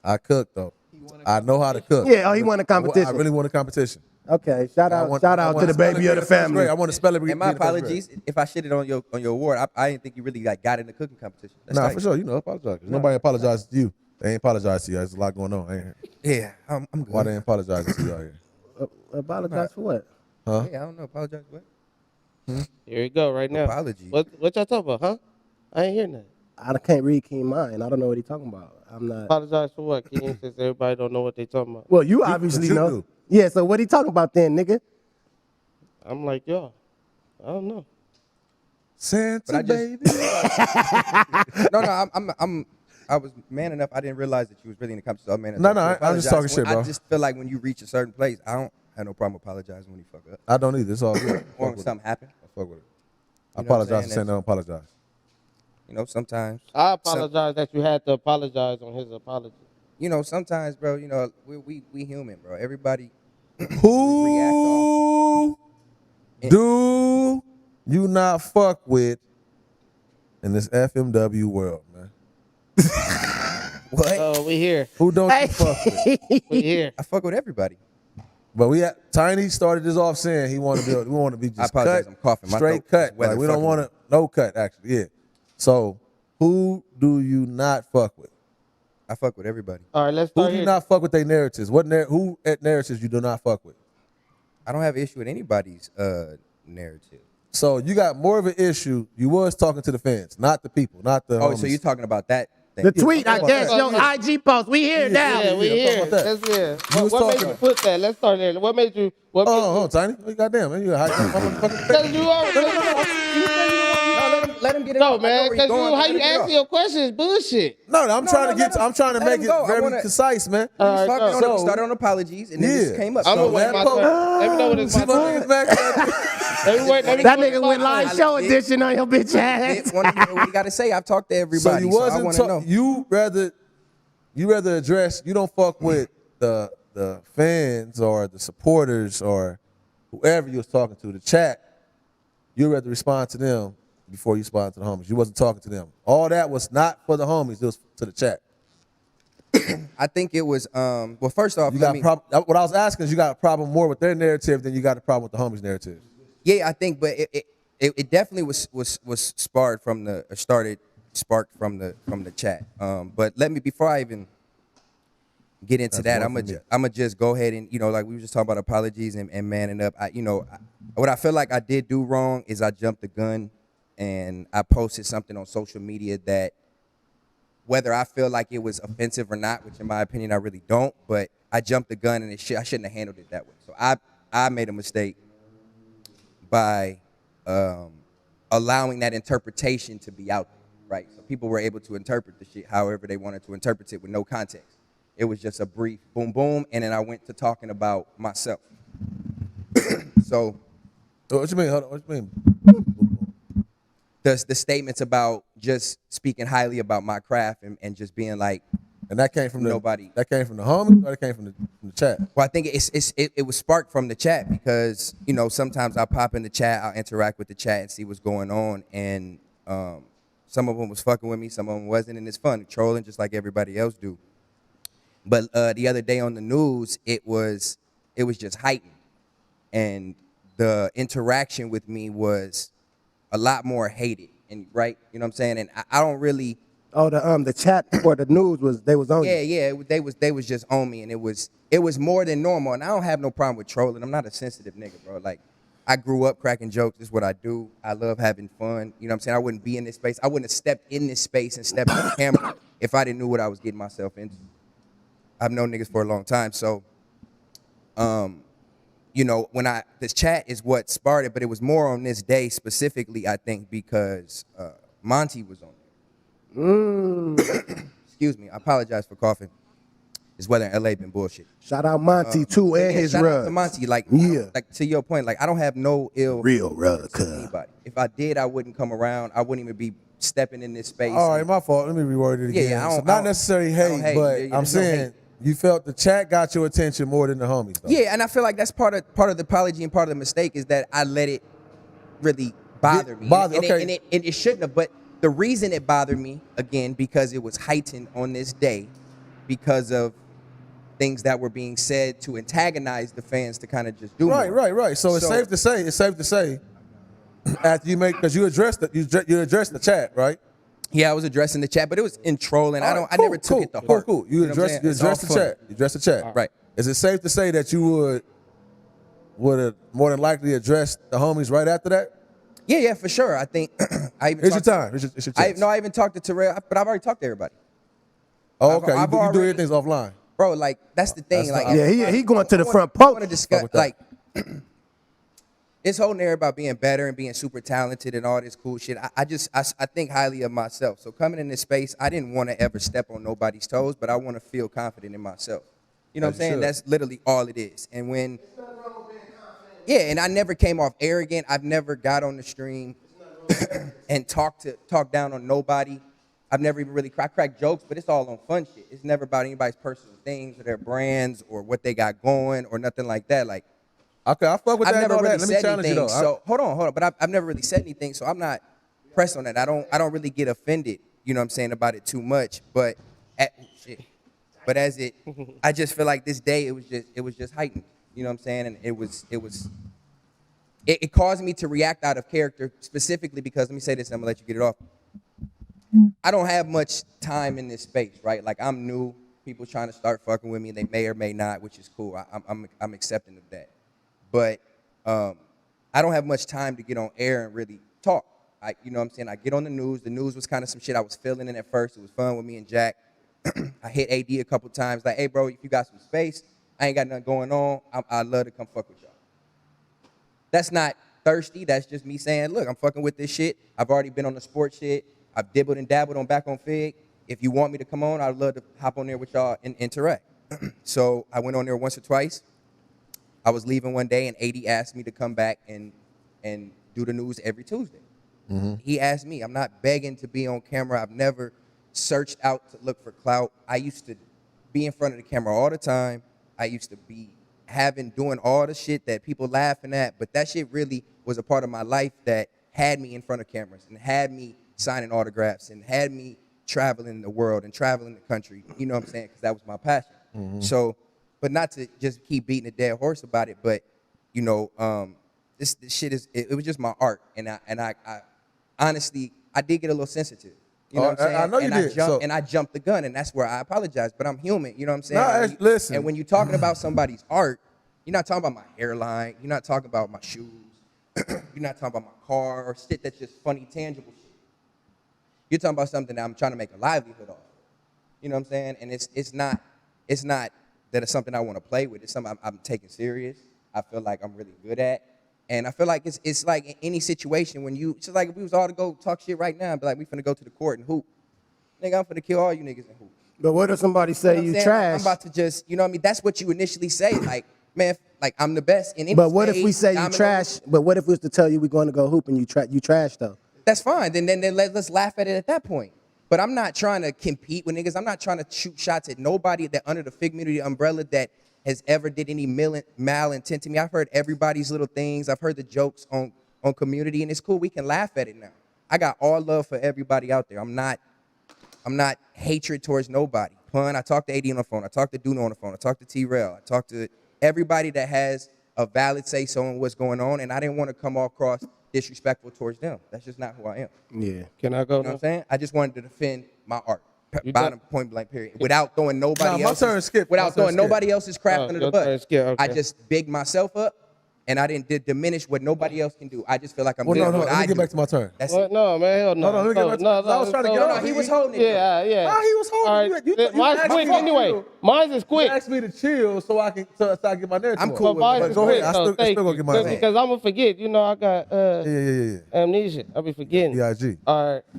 I cook though. I know how to cook. Yeah, he won a competition. I really won a competition. Okay, shout out to the baby of the family. I want to spell it. And my apologies if I shitted on your award. I didn't think you really got in the cooking competition. Nah, for sure. You know, apologize. Nobody apologized to you. They ain't apologize to you. There's a lot going on. Yeah, I'm good. Why they ain't apologize to you out here? Apologize for what? Huh? Yeah, I don't know. Apologize for what? Here we go right now. Apology. What y'all talking about, huh? I ain't hearing that. I can't read Keen mind. I don't know what he's talking about. I'm not. Apologize for what, King? Since everybody don't know what they talking about. Well, you obviously know. Do. Yeah, so what he talking about then, nigga? I'm like, y'all. I don't know. Santa baby. No, I was man enough. I didn't realize that you was really in the competition. So I'm man No, enough to I'm just talking apologize. shit, bro. I just feel like when you reach a certain place, I don't have no problem apologizing when you fuck up. I don't either. It's all good. Or when something happen. I fuck with it. I You know what I'm apologize for saying? saying I don't apologize. You know, sometimes. I apologize that you had to apologize on his apology. You know, sometimes, bro. You know, we human, bro. Everybody. Who do you not fuck with in this FMW world, man? What? Oh, we here. Who don't you fuck with? We here. I fuck with everybody. But Tiny started this off saying we want to be I just apologize. cut, I'm coughing. My straight throat is cut. weather Like we don't fucking want to no cut actually. Yeah. So who do you not fuck with? I fuck with everybody. All right, let's Who start do you here. not fuck with their narratives? Who at narratives you do not fuck with? I don't have an issue with anybody's narrative. So you got more of an issue. You was talking to the fans, not the people, not the. Oh, homies. so you're talking about that thing? The tweet, I about guess, that. your IG post. We here now. Yeah, we I'm here. talking about that. Let's hear. You was What made talking- you put that? Let's start there. What made you? What made Oh, Tiny, you goddamn, man, you a high Because you already. Let him get it No, off. I know man. where he's Because going. how Let you him get it answer off. your questions is bullshit. No, I'm trying to let make him it go. I very wanna- concise, man. All right, Fuck, go. you know, we started on apologies, and then this came up. I'm So gonna wait my turn. Let me know when it's See my my turn. niggas back there? That nigga went live show edition on your bitch ass. What you got to say? I've talked to everybody, So you so I wasn't want to know. you rather address. You don't fuck with the fans or the supporters or whoever you was talking to. The chat. You rather respond to them before you respond to the homies. You wasn't talking to them. All that was not for the homies. It was to the chat. I think it was. Well, first off, You got what I was asking is you got a problem more with their narrative than you got a problem with the homies' narrative. yeah, I think, but it definitely was sparked from the chat. But let me, before I even get into that, I'm gonna just go ahead and, like we were just talking about apologies and manning up. What I feel like I did do wrong is I jumped the gun and I posted something on social media that, whether I feel like it was offensive or not, which in my opinion I really don't, but I jumped the gun and I shouldn't have handled it that way. So I made a mistake by allowing that interpretation to be out there, right? So people were able to interpret the shit however they wanted to interpret it with no context. It was just a brief boom, boom, and then I went to talking about myself. So, What you mean? Hold on, what you mean? the statements about just speaking highly about my craft and just being like, And that came from Nobody. That came from the homies or that came from the chat? well, I think it was sparked from the chat because, sometimes I'll pop in the chat, I'll interact with the chat and see what's going on. And some of them was fucking with me, some of them wasn't, and it's fun, trolling just like everybody else do. But the other day on the news, it was just heightened. And the interaction with me was a lot more hated, and right? You know what I'm saying? And I don't really... Oh, the chat for the news was on you. Yeah, they was just on me, and it was more than normal. And I don't have no problem with trolling. I'm not a sensitive nigga, bro. Like, I grew up cracking jokes. This is what I do. I love having fun. You know what I'm saying? I wouldn't be in this space. I wouldn't have stepped in this space and stepped on the camera if I didn't know what I was getting myself into. I've known niggas for a long time, so this chat is what sparked it, but it was more on this day specifically, I think, because Monty was on there. Excuse me, I apologize for coughing. This weather in LA been bullshit. Shout out Monty too and his shout out rug. to Monty, like to your point, like I don't have no ill Real rug, to anybody. If I did, I wouldn't come around. I wouldn't even be stepping in this space. All right, my fault. Let me reword it again. Yeah, Not necessarily hate, but I'm saying you felt the chat got your attention more than the homies, though. Yeah, and I feel like that's part of the apology and part of the mistake is that I let it really bother me. And it shouldn't have. But the reason it bothered me, again, because it was heightened on this day, because of things that were being said to antagonize the fans to kind of just do more. Right. So it's safe to say, after you make, because you addressed the chat, right? Yeah, I was addressing the chat, but it was in trolling. All right, I never took it to heart. Cool. You know what I'm saying? You It's all addressed the fun. chat. You addressed the chat. Right. Is it safe to say that you would have more than likely addressed the homies right after that? Yeah, for sure. I think I even It's your talked time. It's your chance. I even talked to Terrell, but I've already talked to everybody. Oh, okay. I've You do already- everything offline. Bro, like that's the thing. That's Like, the- Yeah, he going to the front I want to post. discuss with that. like this whole narrative about being better and being super talented and all this cool shit. I think highly of myself. So coming in this space, I didn't want to ever step on nobody's toes, but I want to feel confident in myself. You know what I'm saying? should. That's literally all it is. And when yeah, and I never came off arrogant. I've never got on the stream and talk down on nobody. I've never even really crack jokes, but it's all on fun shit. It's never about anybody's personal things or their brands or what they got going or nothing like that. Like Okay, I fuck with I've that. never and all really that. Let me said challenge anything. you though. So hold on. But I've never really said anything, so I'm not pressed on that. I don't really get offended. You know what I'm saying about it too much. But I just feel like this day it was just heightened. You know what I'm saying? And it caused me to react out of character specifically because let me say this. And I'm gonna let you get it off. I don't have much time in this space, right? Like I'm new. People trying to start fucking with me, and they may or may not, which is cool. I'm accepting of that. But I don't have much time to get on air and really talk. You know what I'm saying? I get on the news. The news was kind of some shit I was feeling in at first. It was fun with me and Jack. I hit AD a couple times, like, hey, bro, if you got some space, I ain't got nothing going on. I'd love to come fuck with y'all. That's not thirsty. That's just me saying, look, I'm fucking with this shit. I've already been on the sports shit. I've dibbled and dabbled on back on Fig. If you want me to come on, I'd love to hop on there with y'all and interact. So I went on there once or twice. I was leaving one day, and AD asked me to come back and do the news every Tuesday. He asked me. I'm not begging to be on camera. I've never searched out to look for clout. I used to be in front of the camera all the time. I used to be doing all the shit that people laughing at, but that shit really was a part of my life that had me in front of cameras and had me signing autographs and had me traveling the world and traveling the country. You know what I'm saying? Because that was my passion. So, but not to just keep beating a dead horse about it, but you know, this shit it was just my art, and I honestly I did get a little sensitive. You know what I'm saying? I know you did. And I jumped the gun, and that's where I apologize. But I'm human. You know what I'm saying? Nah, And when listen. And when you're talking about somebody's art, you're not talking about my hairline. You're not talking about my shoes. You're not talking about my car or shit that's just funny, tangible shit. You're talking about something that I'm trying to make a livelihood of. You know what I'm saying? And it's not that it's something I want to play with. It's something I'm taking serious. I feel like I'm really good at. And I feel like it's like in any situation when it's just like if we was all to go talk shit right now and be like, we finna go to the court and hoop. Nigga, I'm finna kill all you niggas and hoop. But what if somebody say You know you what I'm saying? trash? I'm about to just, you know what I mean? That's what you initially say. Like, man, like I'm the best in any But what if stage, we say you domino. trash? But what if we was to tell you we're going to go hoop and you trash though? That's fine. Then let's laugh at it at that point. But I'm not trying to compete with niggas. I'm not trying to shoot shots at nobody that under the Figmunity umbrella that has ever did any malintent to me. I've heard everybody's little things. I've heard the jokes on community, and it's cool. We can laugh at it now. I got all love for everybody out there. I'm not hatred towards nobody. Pun, I talked to AD on the phone. I talked to Duno on the phone. I talked to T-Rail. I talked to everybody that has a valid say-so on what's going on, and I didn't want to come across disrespectful towards them. That's just not who I am. Yeah. Can I go You know what I'm saying? I just wanted to defend my art. Bottom point blank period. Without throwing nobody Nah, my else's turn, Skip. without My turn, throwing Skip. nobody else's craft under the your turn, bus. Skip, okay. I just bigged myself up, and I didn't diminish what nobody else can do. I just feel like I'm Well, doing no, what let I me get do. back to my turn. That's What? it. No, man, hell no. Hold on, let me get back to- I was trying to get No, off. he was holding it. Yeah. Nah, he was holding All it. right. You Mine's asked quick me- anyway. Mine's is You quick. asked me to chill so I can get my narrative. I'm off. cool But mine's But is go quick. ahead. I though. still Thank gonna you. get mine. Go ahead. Because I'm going to forget. You know, I got Yeah. amnesia. I be forgetting. EIG. All right.